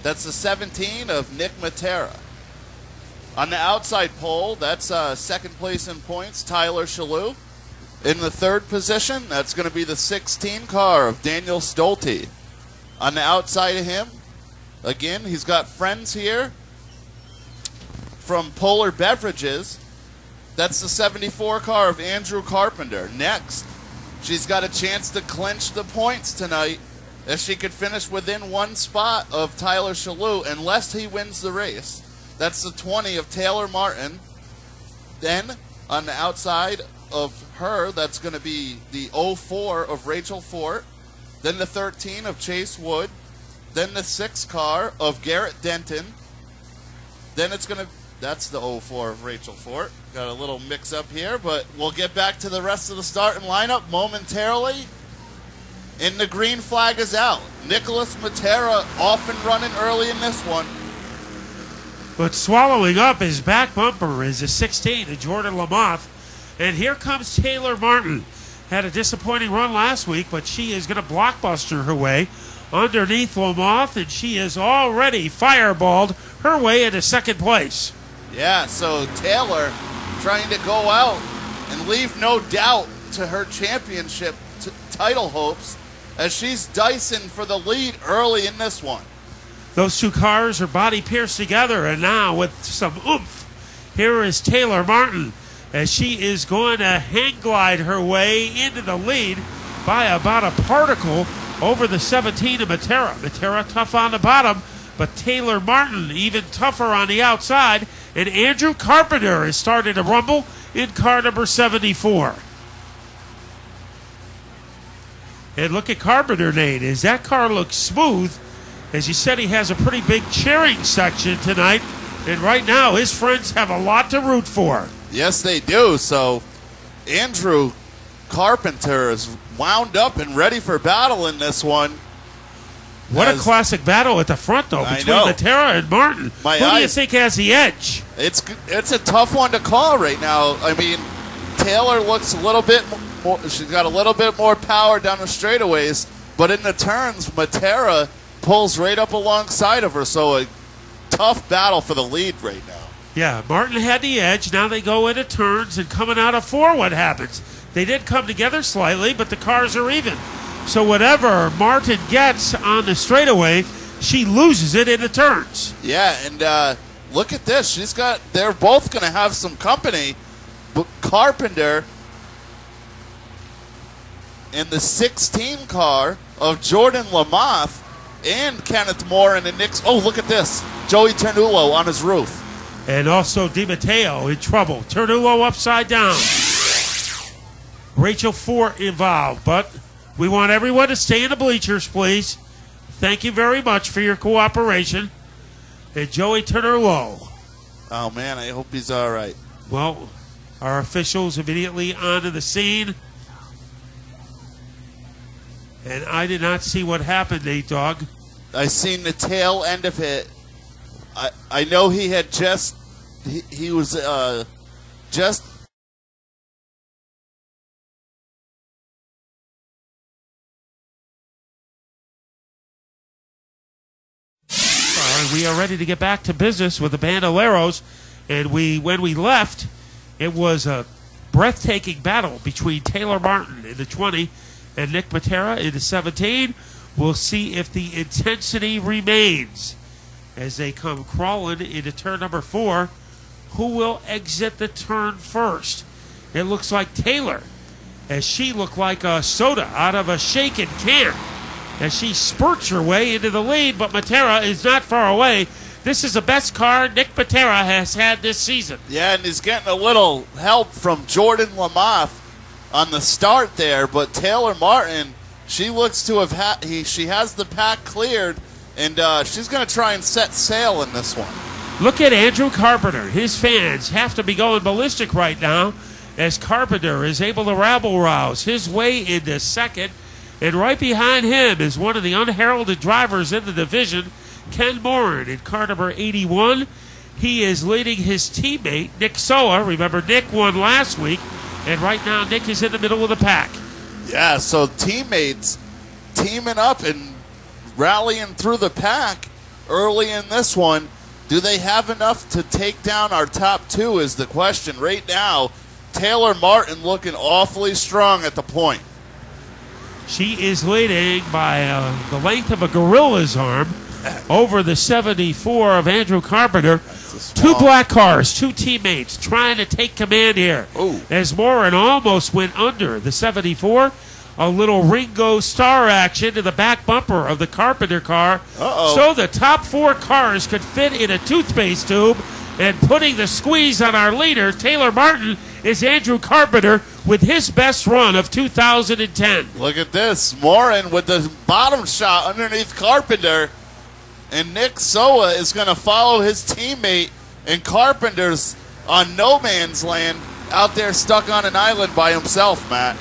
That's the 17 of Nick Matera. On the outside pole, that's second place in points, Tyler Shalhoub. In the third position, that's going to be the 16 car of Daniel Stolte. On the outside of him, again, he's got friends here from Polar Beverages. That's the 74 car of Andrew Carpenter. Next, she's got a chance to clinch the points tonight, as she could finish within one spot of Tyler Shalhoub unless he wins the race. That's the 20 of Taylor Martin. Then, on the outside of her, that's going to be the 04 of Rachel Fort. Then the 13 of Chase Wood. Then the 6 car of Garrett Denton. Then it's going to, that's the 04 of Rachel Fort. Got a little mix up here, but we'll get back to the rest of the starting lineup momentarily. And the green flag is out. Nicholas Matera off and running early in this one. But swallowing up his back bumper is a 16 of Jordan Lamothe. And here comes Taylor Martin. Had a disappointing run last week, but she is going to blockbuster her way underneath Lamothe, and she is already fireballed her way into second place. Yeah, so Taylor trying to go out and leave no doubt to her championship title hopes, as she's dicing for the lead early in this one. Those two cars are body pierced together, and now with some oomph, here is Taylor Martin, as she is going to hang glide her way into the lead by about a particle over the 17 of Matera. Matera tough on the bottom, but Taylor Martin even tougher on the outside, and Andrew Carpenter is starting to rumble in car number 74. And look at Carpenter, Nate, as that car looks smooth. As you said, he has a pretty big cheering section tonight, and right now his friends have a lot to root for. Yes, they do. So Andrew Carpenter is wound up and ready for battle in this one. What a classic battle at the front, though, between Matera and Martin. Who do you think has the edge? It's a tough one to call right now. I mean, Taylor looks a little bit more, she's got a little bit more power down the straightaways, but in the turns, Matera pulls right up alongside of her, so a tough battle for the lead right now. Yeah, Martin had the edge. Now they go into turns, and coming out of 4, what happens? They did come together slightly, but the cars are even. So whatever Martin gets on the straightaway, she loses it in the turns. Yeah, and look at this. They're both going to have some company. But Carpenter in the 16 car of Jordan Lamothe and Kenneth Moore and the Knicks. Oh, look at this. Joey Ternulo on his roof. And also Di Matteo in trouble. Ternulo upside down. Rachel Fort involved, but we want everyone to stay in the bleachers, please. Thank you very much for your cooperation. And Joey Ternulo. Oh, man, I hope he's all right. Well, our officials immediately onto the scene. And I did not see what happened, Nate Dogg. I seen the tail end of it. I know he had he was just. All right, we are ready to get back to business with the Bandoleros, and when we left, it was a breathtaking battle between Taylor Martin in the 20 and Nick Matera in the 17. We'll see if the intensity remains as they come crawling into turn number 4. Who will exit the turn first? It looks like Taylor, as she looked like a soda out of a shaken can, as she spurts her way into the lead, but Matera is not far away. This is the best car Nick Matera has had this season. Yeah, and he's getting a little help from Jordan Lamothe on the start there, but Taylor Martin, she looks to have she has the pack cleared, and she's going to try and set sail in this one. Look at Andrew Carpenter. His fans have to be going ballistic right now as Carpenter is able to rabble-rouse his way into second. And right behind him is one of the unheralded drivers in the division, Ken Morin, in car number 81. He is leading his teammate, Nick Soa. Remember, Nick won last week, and right now Nick is in the middle of the pack. Yeah, so teammates teaming up and rallying through the pack. early in this one. Do they have enough to take down our top two is the question. Right now, Taylor Martin looking awfully strong at the point. She is leading by the length of a gorilla's arm over the 74 of Andrew Carpenter. Two black cars, two teammates trying to take command here. Ooh. As Morin almost went under the 74. A little Ringo Starr action to the back bumper of the Carpenter car. So the top four cars could fit in a toothpaste tube, and putting the squeeze on our leader, Taylor Martin, is Andrew Carpenter with his best run of 2010. Look at this. Morin with the bottom shot underneath Carpenter. And Nick Soa is going to follow his teammate, and Carpenter's on no man's land out there stuck on an island by himself, Matt.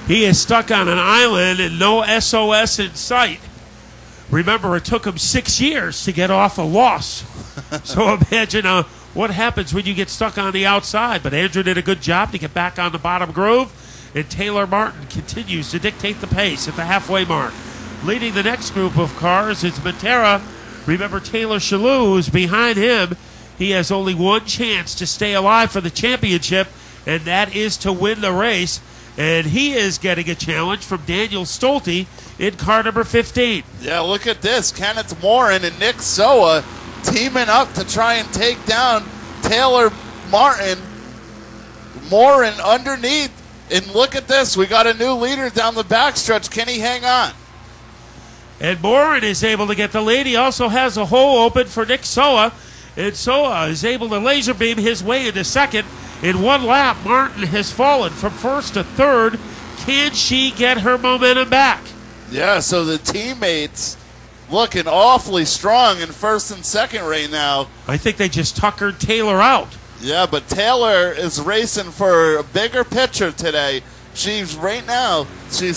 He is stuck on an island and no SOS in sight. Remember, it took him 6 years to get off a loss. So imagine what happens when you get stuck on the outside. But Andrew did a good job to get back on the bottom groove, and Taylor Martin continues to dictate the pace at the halfway mark. Leading the next group of cars is Matera. Remember, Taylor Shalhoub is behind him. He has only one chance to stay alive for the championship, and that is to win the race. And he is getting a challenge from Daniel Stolte in car number 15. Yeah, look at this. Kenneth Morin and Nick Soa teaming up to try and take down Taylor Martin. Morin underneath. And look at this. We got a new leader down the backstretch. Can he hang on? And Morin is able to get the lead. He also has a hole open for Nick Soa. And Soa is able to laser beam his way into second. In one lap, Martin has fallen from first to third. Can she get her momentum back? Yeah, so the teammates looking awfully strong in first and second right now. I think they just tuckered Taylor out. Yeah, but Taylor is racing for a bigger picture today. She's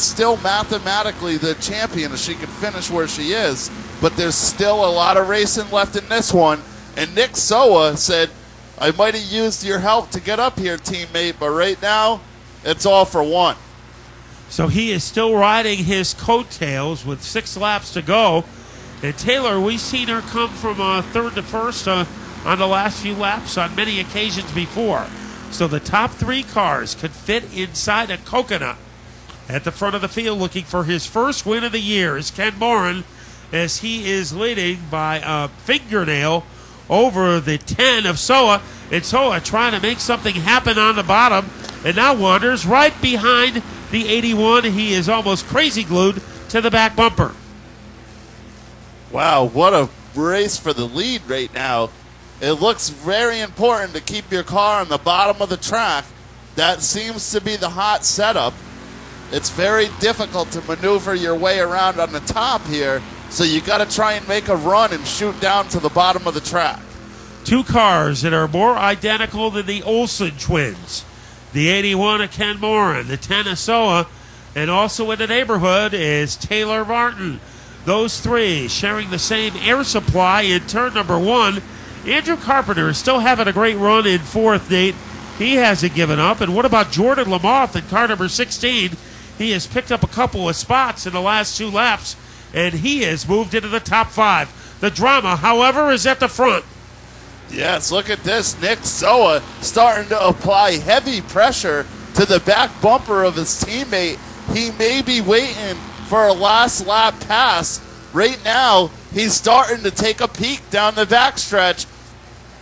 still mathematically the champion if she can finish where she is. But there's still a lot of racing left in this one. And Nick Soa said, I might have used your help to get up here, teammate, but right now, it's all for one. So he is still riding his coattails with 6 laps to go. And Taylor, we've seen her come from third to first on the last few laps on many occasions before. So the top 3 cars could fit inside a coconut. At the front of the field looking for his first win of the year is Ken Morin, as he is leading by a fingernail over the 10 of Soa. And Soa trying to make something happen on the bottom, and now wanders right behind the 81. He is almost crazy glued to the back bumper. Wow, what a race for the lead right now. It looks very important to keep your car on the bottom of the track. That seems to be the hot setup. It's very difficult to maneuver your way around on the top here, so you got to try and make a run and shoot down to the bottom of the track. 2 cars that are more identical than the Olsen twins. The 81 of Ken Morin, the 10 of Soa, and also in the neighborhood is Taylor Martin. Those 3 sharing the same air supply in turn number 1. Andrew Carpenter is still having a great run in 4th, Nate. He hasn't given up. And what about Jordan Lamoth in car number 16? He has picked up a couple of spots in the last 2 laps, and he has moved into the top 5. The drama, however, is at the front. Yes, look at this. Nick Soa starting to apply heavy pressure to the back bumper of his teammate. He may be waiting for a last lap pass. Right now, he's starting to take a peek down the backstretch.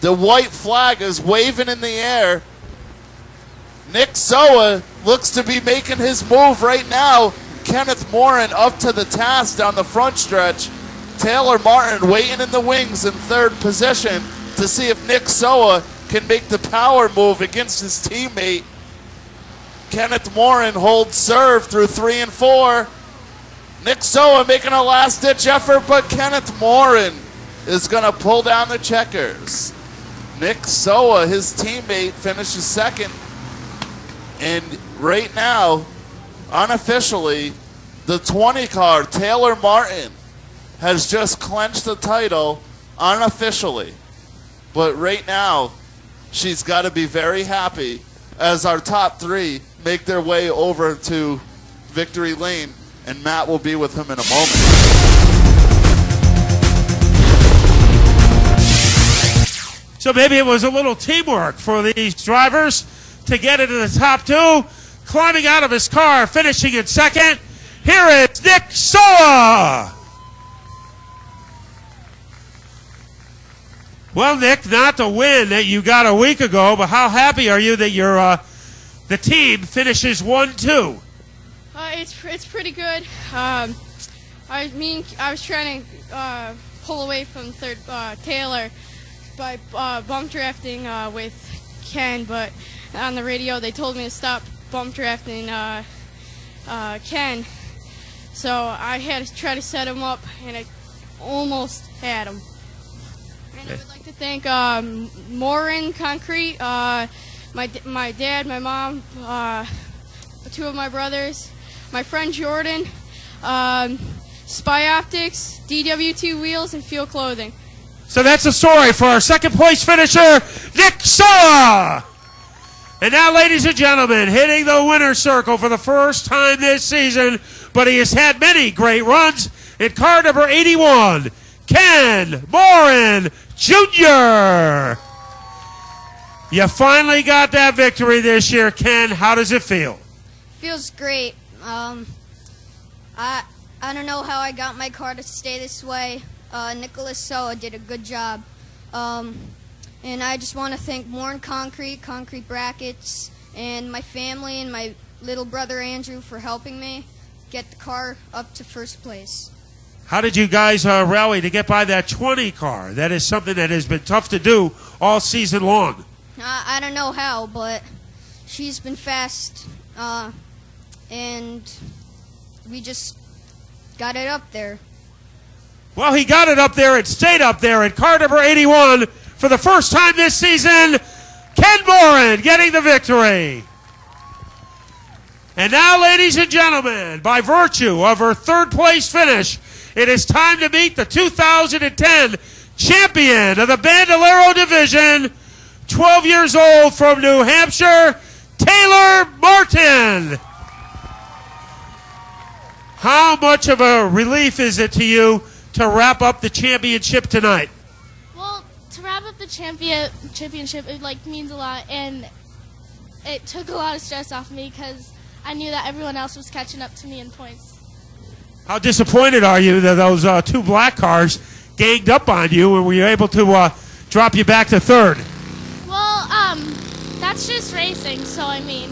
The white flag is waving in the air. Nick Soa looks to be making his move right now. Kenneth Morin up to the task down the front stretch. Taylor Martin waiting in the wings in 3rd position to see if Nick Soa can make the power move against his teammate. Kenneth Morin holds serve through 3 and 4. Nick Soa making a last-ditch effort, but Kenneth Morin is going to pull down the checkers. Nick Soa, his teammate, finishes 2nd. And right now, unofficially, the 20 car, Taylor Martin, has just clinched the title unofficially. But right now, she's got to be very happy as our top 3 make their way over to victory lane, and Matt will be with him in a moment. So maybe it was a little teamwork for these drivers to get into the top two. Climbing out of his car, finishing in second. Here is Nick Soa. Well, Nick, not the win that you got a week ago, but how happy are you that your the team finishes 1-2? It's pretty good. I was trying to pull away from third Taylor by bump drafting with Ken, but on the radio they told me to stop bump drafting Ken. So I had to try to set him up, and I almost had him. And I would like to thank Morin Concrete, my dad, my mom, two of my brothers, my friend Jordan, Spy Optics, DW2 Wheels, and Field Clothing. So that's the story for our second place finisher, Nick Soa. And now, ladies and gentlemen, hitting the winner's circle for the first time this season, but he has had many great runs in car number 81, Ken Morin Jr. You finally got that victory this year, Ken. How does it feel? Feels great. I don't know how I got my car to stay this way. Nicholas Soa did a good job. And I just want to thank Morin Concrete, Concrete Brackets, and my family and my little brother Andrew for helping me get the car up to first place. How did you guys rally to get by that 20 car? That is something that has been tough to do all season long. I don't know how, but she's been fast, and we just got it up there. Well, he got it up there and stayed up there in car number 81 for the first time this season. Ken Morin getting the victory. And now, ladies and gentlemen, by virtue of her third place finish, it is time to meet the 2010 champion of the Bandolero division, 12 years old from New Hampshire, Taylor Martin. How much of a relief is it to you to wrap up the championship tonight? Well, to wrap up the championship, it means a lot, and it took a lot of stress off me because I knew that everyone else was catching up to me in points. How disappointed are you that those two black cars ganged up on you and were you able to drop you back to third? Well, that's just racing, so I mean,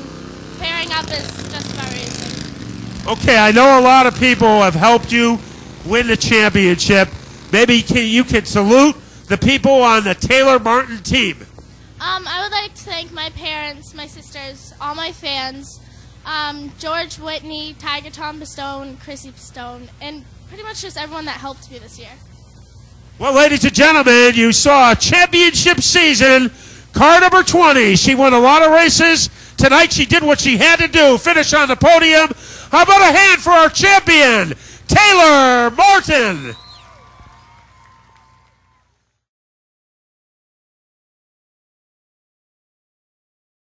pairing up is just about racing. Okay, I know a lot of people have helped you win the championship. Maybe you can salute the people on the Taylor Martin team. I would like to thank my parents, my sisters, all my fans, George Whitney, Tiger Tom Pistone, Chrissy Pistone, and pretty much just everyone that helped me this year. Well, ladies and gentlemen, you saw a championship season. Car number 20. She won a lot of races. Tonight she did what she had to do, finish on the podium. How about a hand for our champion, Taylor Martin?